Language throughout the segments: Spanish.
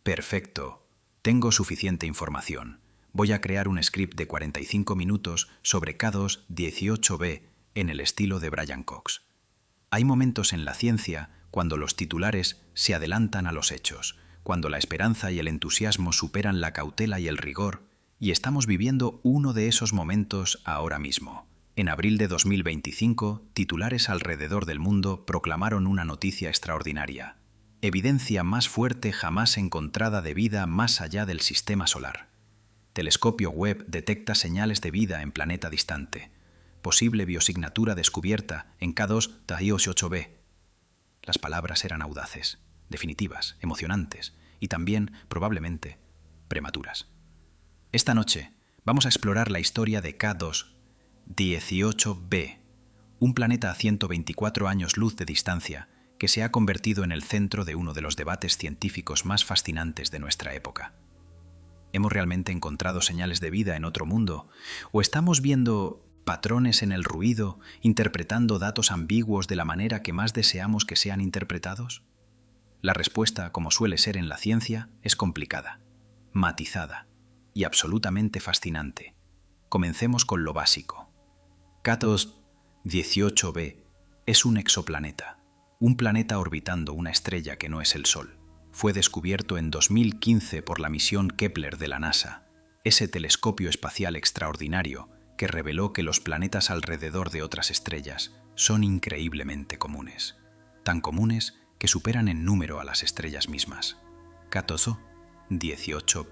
Perfecto. Tengo suficiente información. Voy a crear un script de 45 minutos sobre K2-18b en el estilo de Brian Cox. Hay momentos en la ciencia cuando los titulares se adelantan a los hechos, cuando la esperanza y el entusiasmo superan la cautela y el rigor, y estamos viviendo uno de esos momentos ahora mismo. En abril de 2025, titulares alrededor del mundo proclamaron una noticia extraordinaria. Evidencia más fuerte jamás encontrada de vida más allá del sistema solar. Telescopio Webb detecta señales de vida en planeta distante. Posible biosignatura descubierta en K2-18b. Las palabras eran audaces, definitivas, emocionantes y también, probablemente, prematuras. Esta noche vamos a explorar la historia de K2-18b, un planeta a 124 años luz de distancia que se ha convertido en el centro de uno de los debates científicos más fascinantes de nuestra época. ¿Hemos realmente encontrado señales de vida en otro mundo? ¿O estamos viendo patrones en el ruido, interpretando datos ambiguos de la manera que más deseamos que sean interpretados? La respuesta, como suele ser en la ciencia, es complicada, matizada y absolutamente fascinante. Comencemos con lo básico. K2-18b es un exoplaneta. Un planeta orbitando una estrella que no es el Sol. Fue descubierto en 2015 por la misión Kepler de la NASA, ese telescopio espacial extraordinario que reveló que los planetas alrededor de otras estrellas son increíblemente comunes. Tan comunes que superan en número a las estrellas mismas. K2-18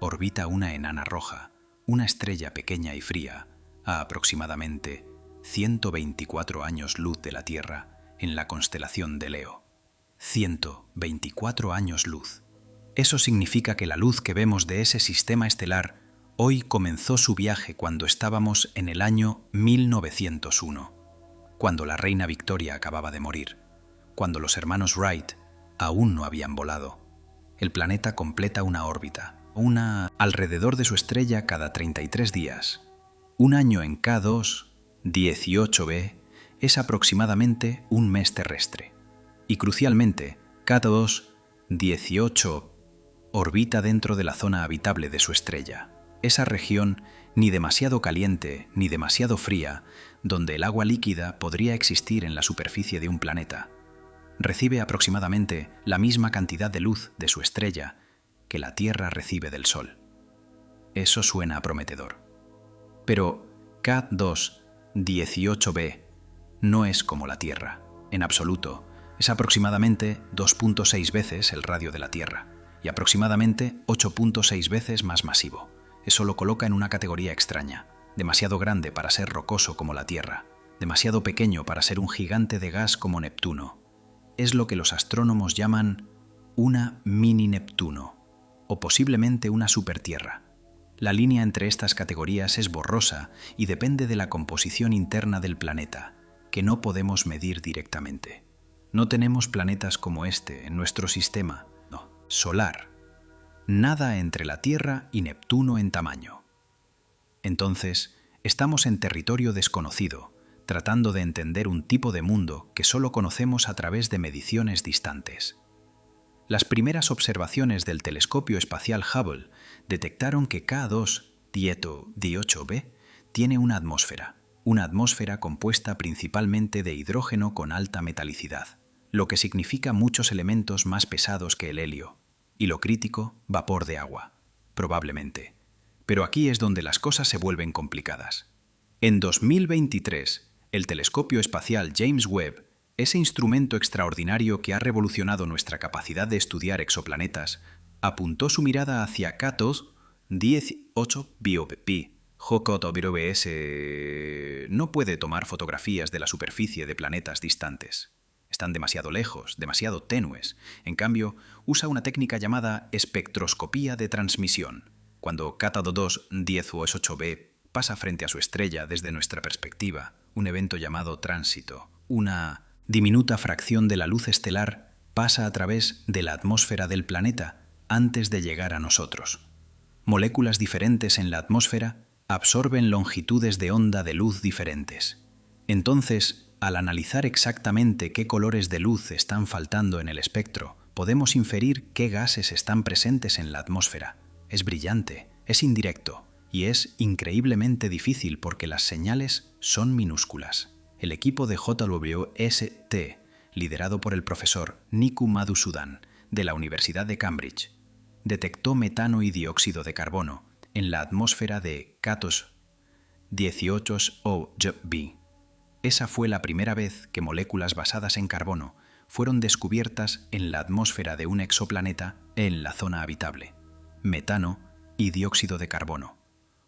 orbita una enana roja, una estrella pequeña y fría, a aproximadamente 124 años luz de la Tierra, en la constelación de Leo. 124 años luz. Eso significa que la luz que vemos de ese sistema estelar hoy comenzó su viaje cuando estábamos en el año 1901, cuando la reina Victoria acababa de morir, cuando los hermanos Wright aún no habían volado. El planeta completa una órbita, alrededor de su estrella cada 33 días. Un año en K2-18b es aproximadamente un mes terrestre. Y crucialmente, K2-18 orbita dentro de la zona habitable de su estrella, esa región ni demasiado caliente ni demasiado fría, donde el agua líquida podría existir en la superficie de un planeta. Recibe aproximadamente la misma cantidad de luz de su estrella que la Tierra recibe del Sol. Eso suena prometedor. Pero K2-18b no es como la Tierra, en absoluto. Es aproximadamente 2.6 veces el radio de la Tierra y aproximadamente 8.6 veces más masivo. Eso lo coloca en una categoría extraña, demasiado grande para ser rocoso como la Tierra, demasiado pequeño para ser un gigante de gas como Neptuno. Es lo que los astrónomos llaman una mini Neptuno, o posiblemente una supertierra. La línea entre estas categorías es borrosa y depende de la composición interna del planeta, que no podemos medir directamente. No tenemos planetas como este en nuestro sistema, solar. Nada entre la Tierra y Neptuno en tamaño. Entonces, estamos en territorio desconocido, tratando de entender un tipo de mundo que solo conocemos a través de mediciones distantes. Las primeras observaciones del telescopio espacial Hubble detectaron que K2-18b tiene una atmósfera compuesta principalmente de hidrógeno con alta metalicidad, lo que significa muchos elementos más pesados que el helio, y lo crítico, vapor de agua, probablemente. Pero aquí es donde las cosas se vuelven complicadas. En 2023, el telescopio espacial James Webb, ese instrumento extraordinario que ha revolucionado nuestra capacidad de estudiar exoplanetas, apuntó su mirada hacia K2-18b. JOCOT-OBS no puede tomar fotografías de la superficie de planetas distantes. Están demasiado lejos, demasiado tenues. En cambio, usa una técnica llamada espectroscopía de transmisión. Cuando K2-18b pasa frente a su estrella desde nuestra perspectiva, un evento llamado tránsito, una diminuta fracción de la luz estelar pasa a través de la atmósfera del planeta antes de llegar a nosotros. Moléculas diferentes en la atmósfera absorben longitudes de onda de luz diferentes. Entonces, Al analizar exactamente qué colores de luz están faltando en el espectro, podemos inferir qué gases están presentes en la atmósfera. Es brillante, es indirecto y es increíblemente difícil porque las señales son minúsculas. El equipo de JWST, liderado por el profesor Niku Madhusudan de la Universidad de Cambridge, detectó metano y dióxido de carbono en la atmósfera de Catos 18b. Esa fue la primera vez que moléculas basadas en carbono fueron descubiertas en la atmósfera de un exoplaneta en la zona habitable. Metano y dióxido de carbono,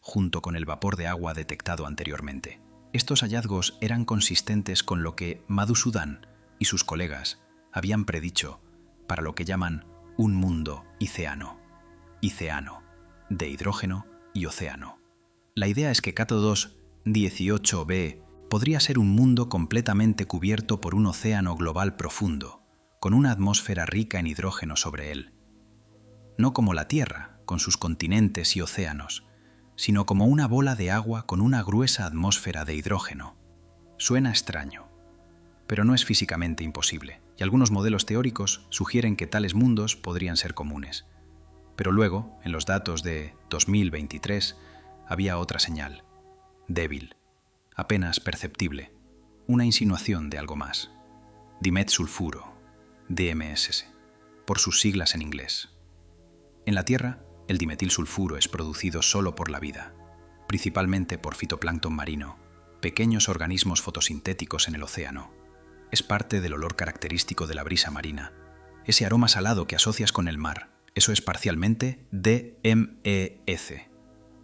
junto con el vapor de agua detectado anteriormente. Estos hallazgos eran consistentes con lo que Madhusudan y sus colegas habían predicho para lo que llaman un mundo iceano. Iceano, de hidrógeno y océano. La idea es que Cato 2-18b podría ser un mundo completamente cubierto por un océano global profundo, con una atmósfera rica en hidrógeno sobre él. No como la Tierra, con sus continentes y océanos, sino como una bola de agua con una gruesa atmósfera de hidrógeno. Suena extraño, pero no es físicamente imposible, y algunos modelos teóricos sugieren que tales mundos podrían ser comunes. Pero luego, en los datos de 2023, había otra señal, débil, apenas perceptible, una insinuación de algo más. Dimetsulfuro, DMSS, por sus siglas en inglés. En la Tierra, el dimetilsulfuro es producido solo por la vida, principalmente por fitoplancton marino, pequeños organismos fotosintéticos en el océano. Es parte del olor característico de la brisa marina, ese aroma salado que asocias con el mar. Eso es parcialmente DMES.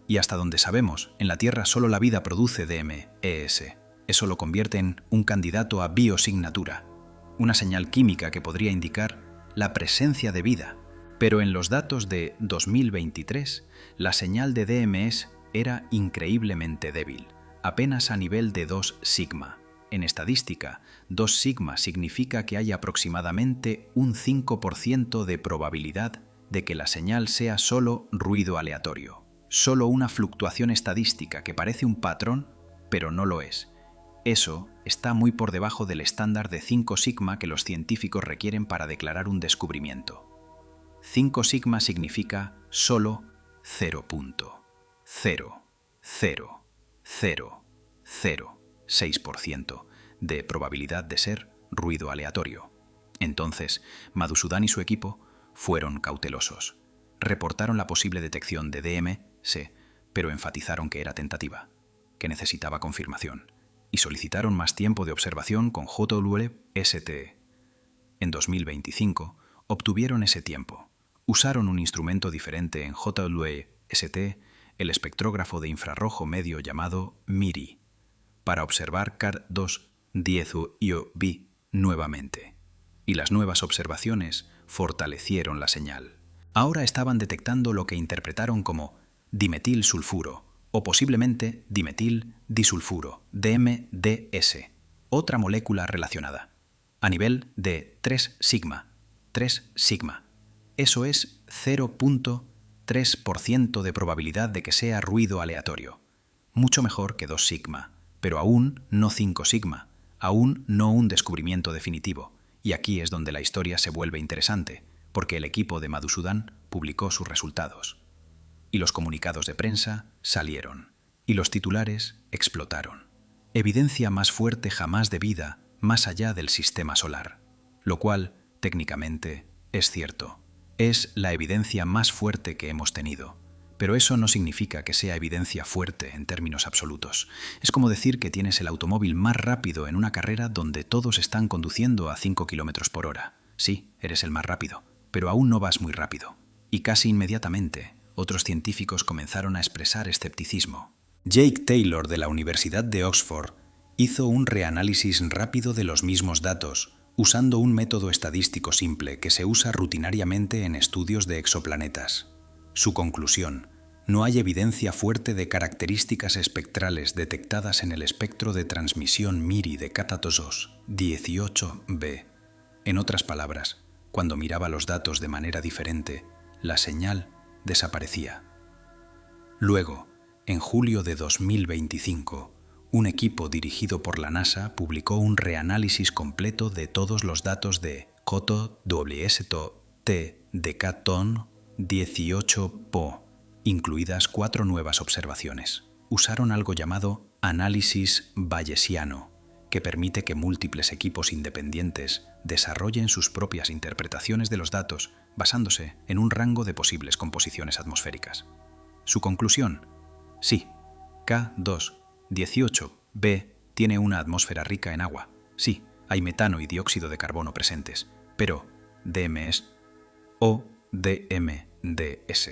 Y hasta donde sabemos, en la Tierra solo la vida produce DMES. Eso lo convierte en un candidato a biosignatura, una señal química que podría indicar la presencia de vida. Pero en los datos de 2023, la señal de DMS era increíblemente débil, apenas a nivel de 2 sigma. En estadística, 2 sigma significa que hay aproximadamente un 5% de probabilidad de que la señal sea solo ruido aleatorio, solo una fluctuación estadística que parece un patrón, pero no lo es. Eso está muy por debajo del estándar de 5 sigma que los científicos requieren para declarar un descubrimiento. 5 sigma significa solo 0.00006% de probabilidad de ser ruido aleatorio. Entonces, Madhusudan y su equipo fueron cautelosos. Reportaron la posible detección de DMS, pero enfatizaron que era tentativa, que necesitaba confirmación, y solicitaron más tiempo de observación con JWST. En 2025 obtuvieron ese tiempo. Usaron un instrumento diferente en JWST, el espectrógrafo de infrarrojo medio llamado MIRI, para observar CAR-2-10-IOB nuevamente. Y las nuevas observaciones fortalecieron la señal. Ahora estaban detectando lo que interpretaron como dimetilsulfuro o posiblemente dimetildisulfuro, DMDS, otra molécula relacionada, a nivel de 3 sigma. 3 sigma. Eso es 0.3% de probabilidad de que sea ruido aleatorio. Mucho mejor que 2 sigma, pero aún no 5 sigma, aún no un descubrimiento definitivo. Y aquí es donde la historia se vuelve interesante, porque el equipo de Madhusudan publicó sus resultados. Y los comunicados de prensa salieron, y los titulares explotaron. Evidencia más fuerte jamás de vida más allá del sistema solar, lo cual, técnicamente, es cierto. Es la evidencia más fuerte que hemos tenido, pero eso no significa que sea evidencia fuerte en términos absolutos. Es como decir que tienes el automóvil más rápido en una carrera donde todos están conduciendo a 5 km por hora. Sí, eres el más rápido, pero aún no vas muy rápido. Y casi inmediatamente, otros científicos comenzaron a expresar escepticismo. Jake Taylor de la Universidad de Oxford hizo un reanálisis rápido de los mismos datos, usando un método estadístico simple que se usa rutinariamente en estudios de exoplanetas. Su conclusión: no hay evidencia fuerte de características espectrales detectadas en el espectro de transmisión MIRI de Cato 18b. En otras palabras, cuando miraba los datos de manera diferente, la señal desaparecía. Luego, en julio de 2025, Un equipo dirigido por la NASA publicó un reanálisis completo de todos los datos de Koto WSTO T de Katon 18 PO, incluidas 4 nuevas observaciones. Usaron algo llamado análisis bayesiano, que permite que múltiples equipos independientes desarrollen sus propias interpretaciones de los datos basándose en un rango de posibles composiciones atmosféricas. Su conclusión: sí, K2-18b tiene una atmósfera rica en agua. Sí, hay metano y dióxido de carbono presentes, pero DMS o DMDS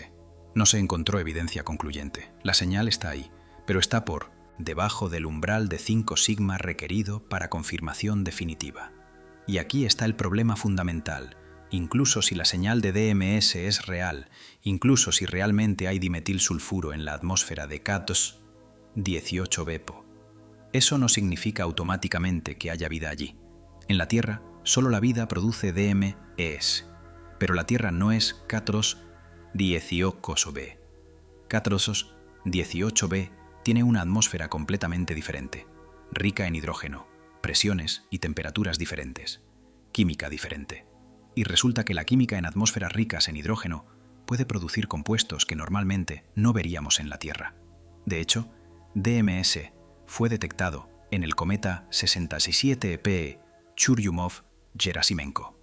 no se encontró evidencia concluyente. La señal está ahí, pero está por debajo del umbral de 5 sigma requerido para confirmación definitiva. Y aquí está el problema fundamental. Incluso si la señal de DMS es real, incluso si realmente hay dimetilsulfuro en la atmósfera de K2-18b PO, eso no significa automáticamente que haya vida allí. En la Tierra, solo la vida produce DMES, pero la Tierra no es K2-18b. K2-18b tiene una atmósfera completamente diferente, rica en hidrógeno, presiones y temperaturas diferentes, química diferente. Y resulta que la química en atmósferas ricas en hidrógeno puede producir compuestos que normalmente no veríamos en la Tierra. De hecho, DMS fue detectado en el cometa 67P Churyumov-Gerasimenko.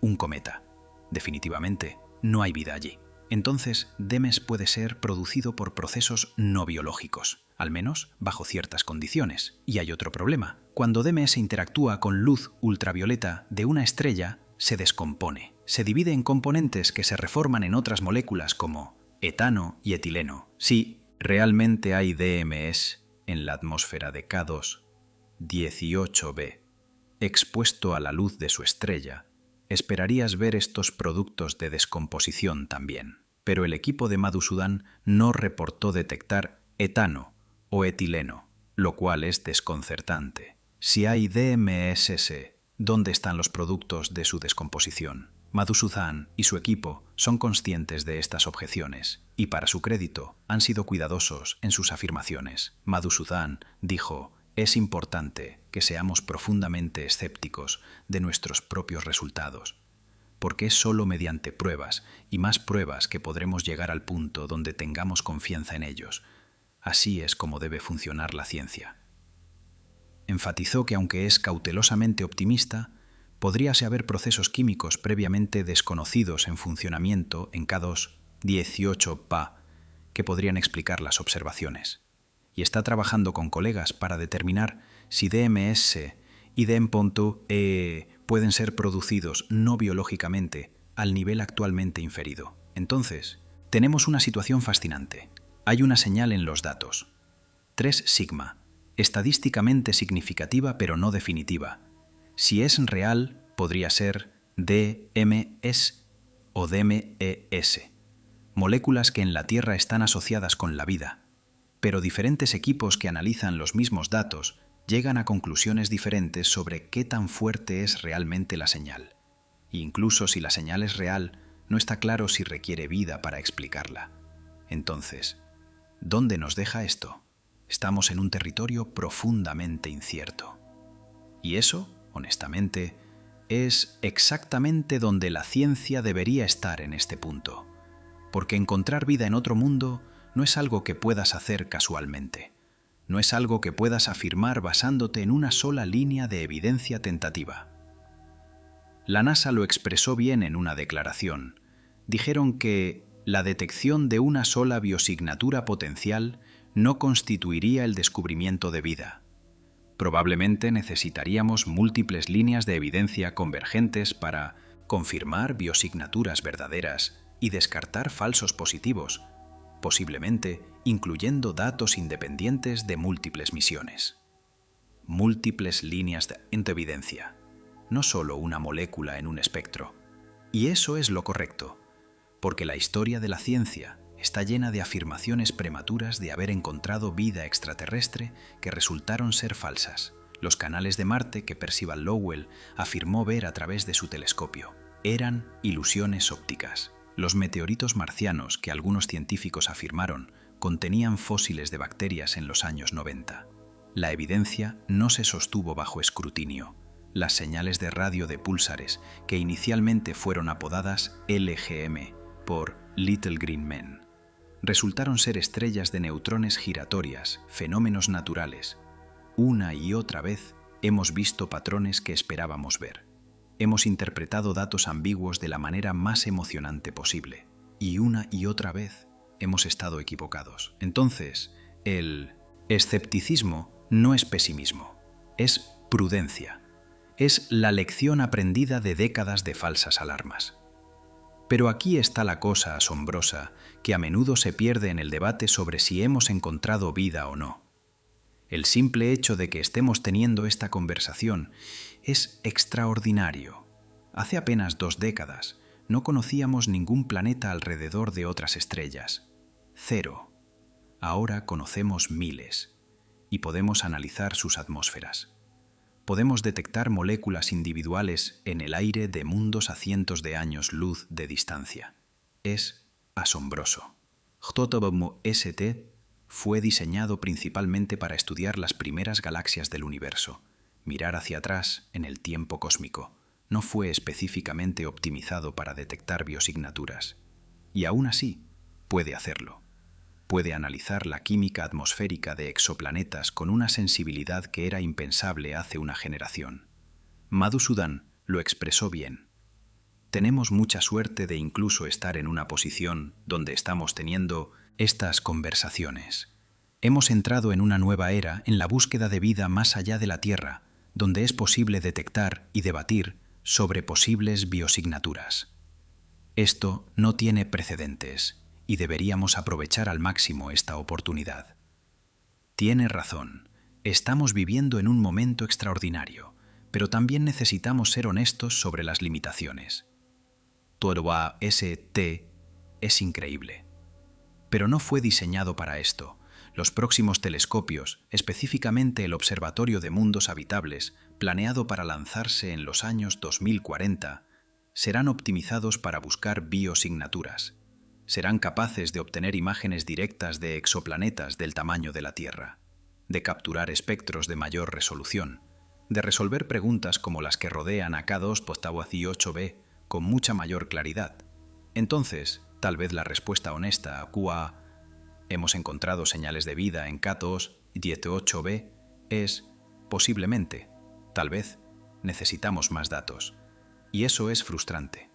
Un cometa. Definitivamente, no hay vida allí. Entonces, DMS puede ser producido por procesos no biológicos, al menos bajo ciertas condiciones. Y hay otro problema. Cuando DMS interactúa con luz ultravioleta de una estrella, se descompone. Se divide en componentes que se reforman en otras moléculas como etano y etileno. Sí, realmente hay DMS en la atmósfera de K2-18b. Expuesto a la luz de su estrella, esperarías ver estos productos de descomposición también. Pero el equipo de Madhusudan no reportó detectar etano o etileno, lo cual es desconcertante. Si hay DMSS, ¿dónde están los productos de su descomposición? Madhusudan y su equipo son conscientes de estas objeciones y, para su crédito, han sido cuidadosos en sus afirmaciones. Madhusudan dijo: es importante que seamos profundamente escépticos de nuestros propios resultados, porque es solo mediante pruebas y más pruebas que podremos llegar al punto donde tengamos confianza en ellos. Así es como debe funcionar la ciencia. Enfatizó que, aunque es cautelosamente optimista, podríase haber procesos químicos previamente desconocidos en funcionamiento en K2-18 que podrían explicar las observaciones. Y está trabajando con colegas para determinar si DMS y DME pueden ser producidos no biológicamente al nivel actualmente inferido. Entonces, tenemos una situación fascinante. Hay una señal en los datos. 3 sigma, estadísticamente significativa pero no definitiva. Si es real, podría ser DMS o DMES, moléculas que en la Tierra están asociadas con la vida. Pero diferentes equipos que analizan los mismos datos llegan a conclusiones diferentes sobre qué tan fuerte es realmente la señal. E incluso si la señal es real, no está claro si requiere vida para explicarla. Entonces, ¿dónde nos deja esto? Estamos en un territorio profundamente incierto. Y eso, honestamente, es exactamente donde la ciencia debería estar en este punto. Porque encontrar vida en otro mundo no es algo que puedas hacer casualmente. No es algo que puedas afirmar basándote en una sola línea de evidencia tentativa. La NASA lo expresó bien en una declaración. Dijeron que la detección de una sola biosignatura potencial no constituiría el descubrimiento de vida. Probablemente necesitaríamos múltiples líneas de evidencia convergentes para confirmar biosignaturas verdaderas y descartar falsos positivos, posiblemente incluyendo datos independientes de múltiples misiones. Múltiples líneas de evidencia, no solo una molécula en un espectro. Y eso es lo correcto, porque la historia de la ciencia está llena de afirmaciones prematuras de haber encontrado vida extraterrestre que resultaron ser falsas. Los canales de Marte que Percival Lowell afirmó ver a través de su telescopio eran ilusiones ópticas. Los meteoritos marcianos que algunos científicos afirmaron contenían fósiles de bacterias en los años 90. La evidencia no se sostuvo bajo escrutinio. Las señales de radio de púlsares, que inicialmente fueron apodadas LGM por Little Green Men, resultaron ser estrellas de neutrones giratorias, fenómenos naturales. Una y otra vez hemos visto patrones que esperábamos ver. Hemos interpretado datos ambiguos de la manera más emocionante posible. Y una y otra vez hemos estado equivocados. Entonces, el escepticismo no es pesimismo, es prudencia. Es la lección aprendida de décadas de falsas alarmas. Pero aquí está la cosa asombrosa que a menudo se pierde en el debate sobre si hemos encontrado vida o no. El simple hecho de que estemos teniendo esta conversación es extraordinario. Hace apenas 2 décadas no conocíamos ningún planeta alrededor de otras estrellas. 0. Ahora conocemos miles y podemos analizar sus atmósferas. Podemos detectar moléculas individuales en el aire de mundos a cientos de años luz de distancia. Es asombroso. JWST fue diseñado principalmente para estudiar las primeras galaxias del universo, mirar hacia atrás en el tiempo cósmico. No fue específicamente optimizado para detectar biosignaturas. Y aún así, puede hacerlo. Puede analizar la química atmosférica de exoplanetas con una sensibilidad que era impensable hace una generación. Madhusudan lo expresó bien. Tenemos mucha suerte de incluso estar en una posición donde estamos teniendo estas conversaciones. Hemos entrado en una nueva era en la búsqueda de vida más allá de la Tierra, donde es posible detectar y debatir sobre posibles biosignaturas. Esto no tiene precedentes y deberíamos aprovechar al máximo esta oportunidad. Tiene razón, estamos viviendo en un momento extraordinario, pero también necesitamos ser honestos sobre las limitaciones. TWST es increíble, pero no fue diseñado para esto. Los próximos telescopios, específicamente el Observatorio de Mundos Habitables, planeado para lanzarse en los años 2040, serán optimizados para buscar biosignaturas. Serán capaces de obtener imágenes directas de exoplanetas del tamaño de la Tierra, de capturar espectros de mayor resolución, de resolver preguntas como las que rodean a K2-8b con mucha mayor claridad. Entonces, tal vez la respuesta honesta a QA ¿hemos encontrado señales de vida en K2-18b? Es, posiblemente, tal vez, necesitamos más datos. Y eso es frustrante,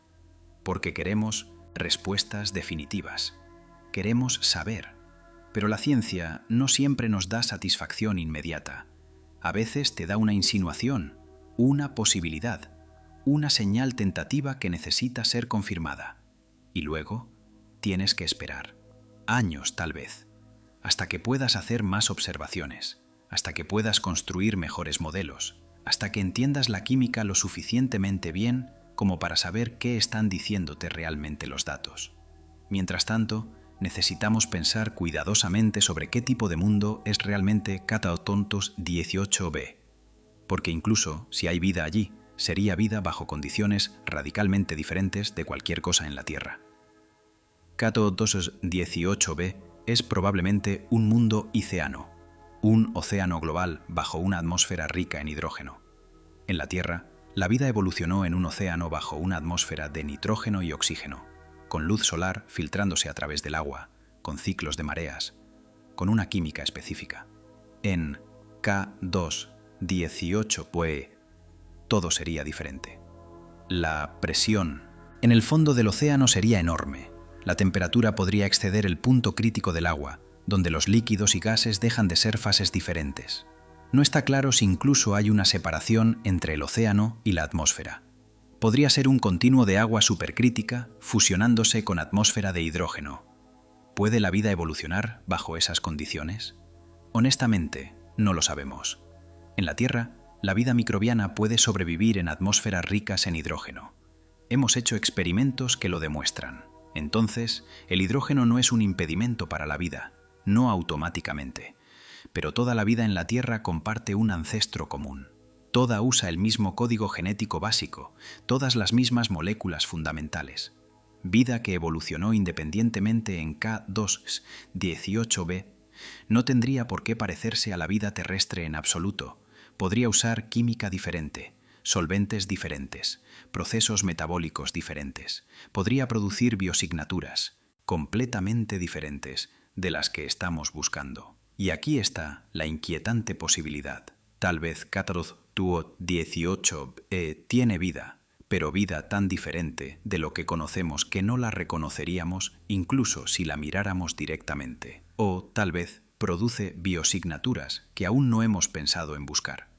porque queremos respuestas definitivas. Queremos saber, pero la ciencia no siempre nos da satisfacción inmediata. A veces te da una insinuación, una posibilidad, una señal tentativa que necesita ser confirmada. Y luego tienes que esperar, años tal vez, hasta que puedas hacer más observaciones, hasta que puedas construir mejores modelos, hasta que entiendas la química lo suficientemente bien como para saber qué están diciéndote realmente los datos. Mientras tanto, necesitamos pensar cuidadosamente sobre qué tipo de mundo es realmente K2-18b, porque incluso si hay vida allí, sería vida bajo condiciones radicalmente diferentes de cualquier cosa en la Tierra. K2-18b es probablemente un mundo iceano, un océano global bajo una atmósfera rica en hidrógeno. En la Tierra, la vida evolucionó en un océano bajo una atmósfera de nitrógeno y oxígeno, con luz solar filtrándose a través del agua, con ciclos de mareas, con una química específica. En K2-18b, todo sería diferente. La presión en el fondo del océano sería enorme. La temperatura podría exceder el punto crítico del agua, donde los líquidos y gases dejan de ser fases diferentes. No está claro si incluso hay una separación entre el océano y la atmósfera. Podría ser un continuo de agua supercrítica fusionándose con atmósfera de hidrógeno. ¿Puede la vida evolucionar bajo esas condiciones? Honestamente, no lo sabemos. En la Tierra, la vida microbiana puede sobrevivir en atmósferas ricas en hidrógeno. Hemos hecho experimentos que lo demuestran. Entonces, el hidrógeno no es un impedimento para la vida, no automáticamente. Pero toda la vida en la Tierra comparte un ancestro común. Toda usa el mismo código genético básico, todas las mismas moléculas fundamentales. Vida que evolucionó independientemente en K2-18b No tendría por qué parecerse a la vida terrestre en absoluto. Podría usar química diferente, solventes diferentes, procesos metabólicos diferentes. Podría producir biosignaturas completamente diferentes de las que estamos buscando. Y aquí está la inquietante posibilidad. Tal vez K2-18 tiene vida, pero vida tan diferente de lo que conocemos que no la reconoceríamos incluso si la miráramos directamente. O tal vez produce biosignaturas que aún no hemos pensado en buscar.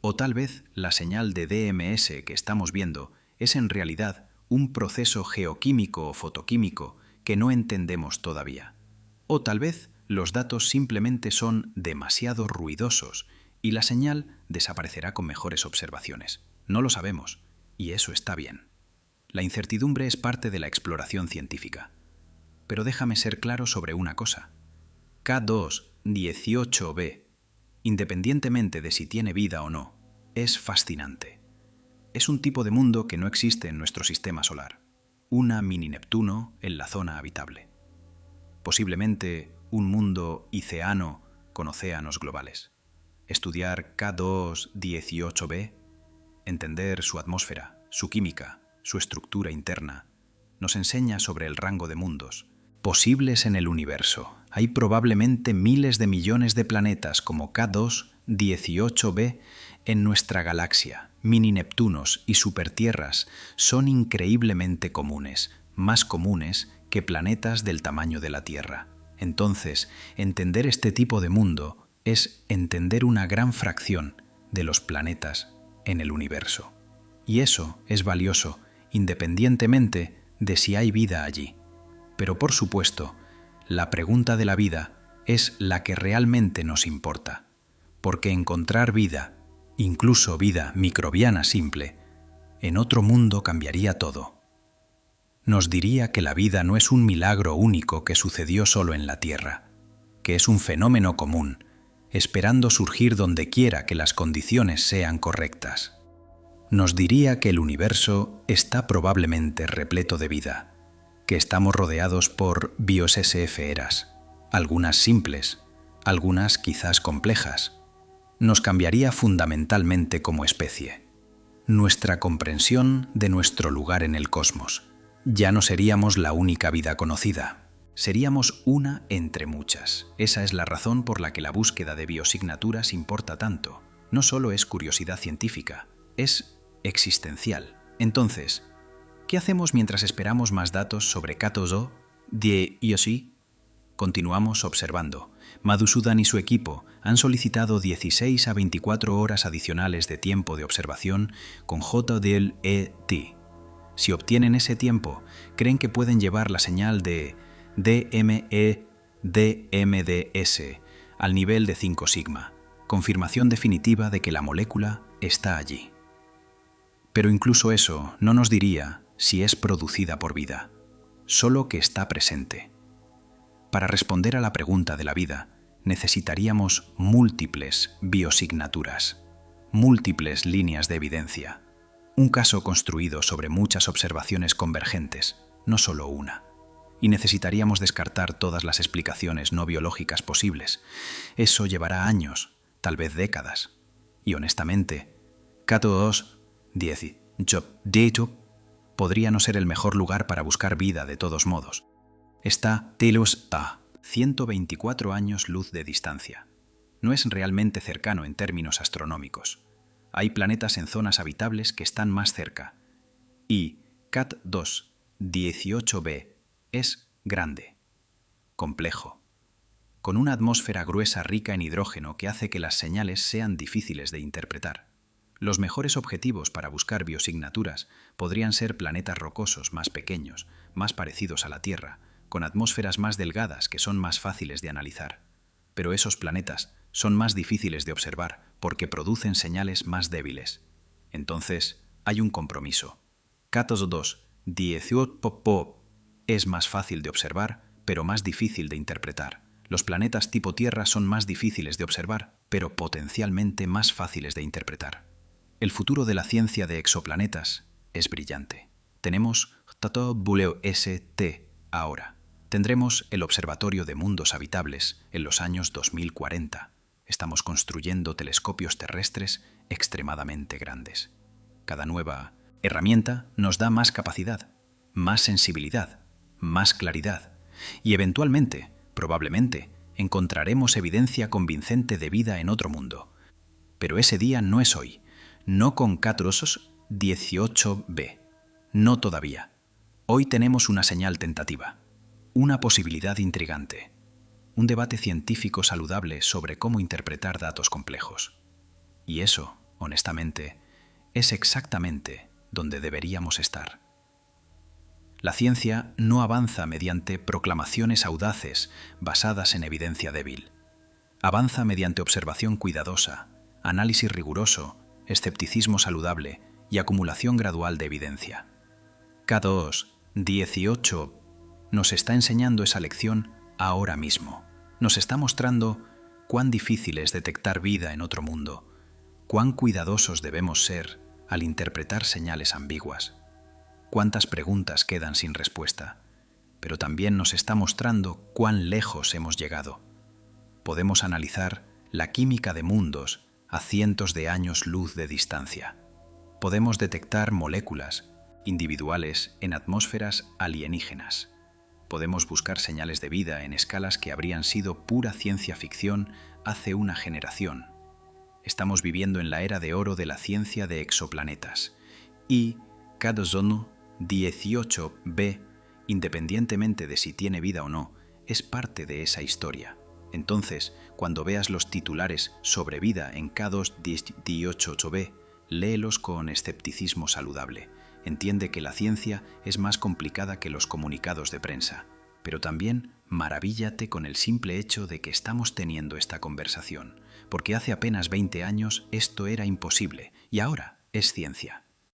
O tal vez la señal de DMS que estamos viendo es en realidad un proceso geoquímico o fotoquímico que no entendemos todavía. O tal vez los datos simplemente son demasiado ruidosos y la señal desaparecerá con mejores observaciones. No lo sabemos, y eso está bien. La incertidumbre es parte de la exploración científica. Pero déjame ser claro sobre una cosa. K2-18b, independientemente de si tiene vida o no, es fascinante. Es un tipo de mundo que no existe en nuestro sistema solar. Una mini Neptuno en la zona habitable. Posiblemente un mundo iceano con océanos globales. Estudiar K2-18b, entender su atmósfera, su química, su estructura interna, nos enseña sobre el rango de mundos posibles en el universo. Hay probablemente miles de millones de planetas como K2-18b en nuestra galaxia. Mini Neptunos y supertierras son increíblemente comunes, más comunes que planetas del tamaño de la Tierra. Entonces, entender este tipo de mundo es entender una gran fracción de los planetas en el universo. Y eso es valioso independientemente de si hay vida allí. Pero por supuesto, la pregunta de la vida es la que realmente nos importa, porque encontrar vida, incluso vida microbiana simple, en otro mundo cambiaría todo. Nos diría que la vida no es un milagro único que sucedió solo en la Tierra, que es un fenómeno común, esperando surgir donde quiera que las condiciones sean correctas. Nos diría que el universo está probablemente repleto de vida, que estamos rodeados por biosesferas, algunas simples, algunas quizás complejas. Nos cambiaría fundamentalmente como especie. Nuestra comprensión de nuestro lugar en el cosmos. Ya no seríamos la única vida conocida. Seríamos una entre muchas. Esa es la razón por la que la búsqueda de biosignaturas importa tanto. No solo es curiosidad científica, es existencial. Entonces, ¿qué hacemos mientras esperamos más datos sobre K2-18? Continuamos observando. Madhusudan y su equipo han solicitado 16 a 24 horas adicionales de tiempo de observación con JDLET. Si obtienen ese tiempo, creen que pueden llevar la señal de DME-DMDS al nivel de 5 sigma, confirmación definitiva de que la molécula está allí. Pero incluso eso no nos diría si es producida por vida, solo que está presente. Para responder a la pregunta de la vida, necesitaríamos múltiples biosignaturas, múltiples líneas de evidencia, un caso construido sobre muchas observaciones convergentes, no solo una. Y necesitaríamos descartar todas las explicaciones no biológicas posibles. Eso llevará años, tal vez décadas. Y honestamente, K2-18 podría no ser el mejor lugar para buscar vida de todos modos. Está Telus a 124 años luz de distancia. No es realmente cercano en términos astronómicos. Hay planetas en zonas habitables que están más cerca. Y K2-18b es grande, complejo, con una atmósfera gruesa rica en hidrógeno que hace que las señales sean difíciles de interpretar. Los mejores objetivos para buscar biosignaturas podrían ser planetas rocosos más pequeños, más parecidos a la Tierra, con atmósferas más delgadas que son más fáciles de analizar. Pero esos planetas son más difíciles de observar porque producen señales más débiles. Entonces, hay un compromiso. K2-18 es más fácil de observar, pero más difícil de interpretar. Los planetas tipo Tierra son más difíciles de observar, pero potencialmente más fáciles de interpretar. El futuro de la ciencia de exoplanetas es brillante. Tenemos JWST ahora. Tendremos el Observatorio de Mundos Habitables en los años 2040. Estamos construyendo telescopios terrestres extremadamente grandes. Cada nueva herramienta nos da más capacidad, más sensibilidad, más claridad y eventualmente, probablemente, encontraremos evidencia convincente de vida en otro mundo. Pero ese día no es hoy, no con Catrosos 18b, no todavía. Hoy tenemos una señal tentativa, una posibilidad intrigante, un debate científico saludable sobre cómo interpretar datos complejos. Y eso, honestamente, es exactamente donde deberíamos estar. La ciencia no avanza mediante proclamaciones audaces basadas en evidencia débil. Avanza mediante observación cuidadosa, análisis riguroso, escepticismo saludable y acumulación gradual de evidencia. K2-18 nos está enseñando esa lección ahora mismo. Nos está mostrando cuán difícil es detectar vida en otro mundo, cuán cuidadosos debemos ser al interpretar señales ambiguas, cuántas preguntas quedan sin respuesta, pero también nos está mostrando cuán lejos hemos llegado. Podemos analizar la química de mundos a cientos de años luz de distancia. Podemos detectar moléculas individuales en atmósferas alienígenas. Podemos buscar señales de vida en escalas que habrían sido pura ciencia ficción hace una generación. Estamos viviendo en la era de oro de la ciencia de exoplanetas. Y K2-18b, independientemente de si tiene vida o no, es parte de esa historia. Entonces, cuando veas los titulares sobre vida en K2-18b, léelos con escepticismo saludable. Entiende que la ciencia es más complicada que los comunicados de prensa, pero también maravíllate con el simple hecho de que estamos teniendo esta conversación, porque hace apenas 20 años esto era imposible y ahora es ciencia.